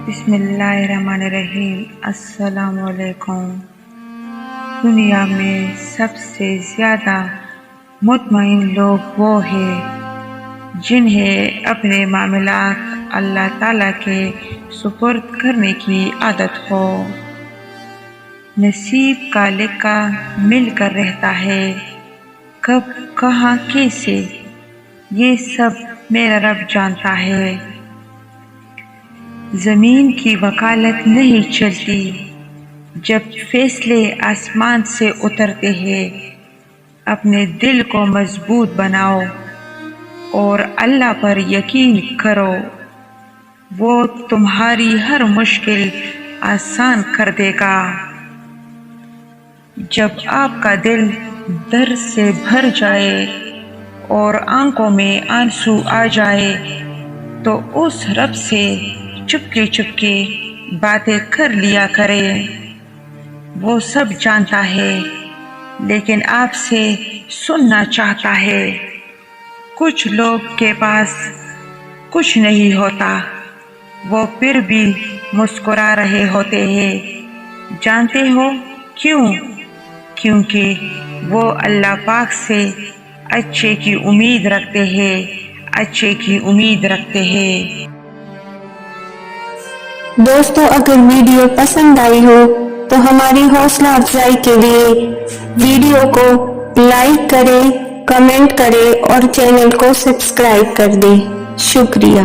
बिस्मिल्लाहिर्रहमानिर्रहीम। अस्सलाम वालेकुम। दुनिया में सबसे ज़्यादा मुतमईन लोग वो हैं जिन्हें अपने मामलात अल्लाह ताला के सुपुर्द करने की आदत हो। नसीब का लिखा मिलकर रहता है, कब कहाँ कैसे ये सब मेरा रब जानता है। ज़मीन की वकालत नहीं चलती, जब फैसले आसमान से उतरते हैं। अपने दिल को मजबूत बनाओ और अल्लाह पर यकीन करो, वो तुम्हारी हर मुश्किल आसान कर देगा। जब आपका दिल दर्द से भर जाए और आंखों में आंसू आ जाए, तो उस रब से चुपके चुपके बातें कर लिया करें। वो सब जानता है, लेकिन आपसे सुनना चाहता है। कुछ लोग के पास कुछ नहीं होता, वो फिर भी मुस्कुरा रहे होते हैं। जानते हो क्यों? क्योंकि वो अल्लाह पाक से अच्छे की उम्मीद रखते हैं, अच्छे की उम्मीद रखते हैं। दोस्तों, अगर वीडियो पसंद आई हो तो हमारी हौसला अफजाई के लिए वीडियो को लाइक करें, कमेंट करें और चैनल को सब्सक्राइब कर दें। शुक्रिया।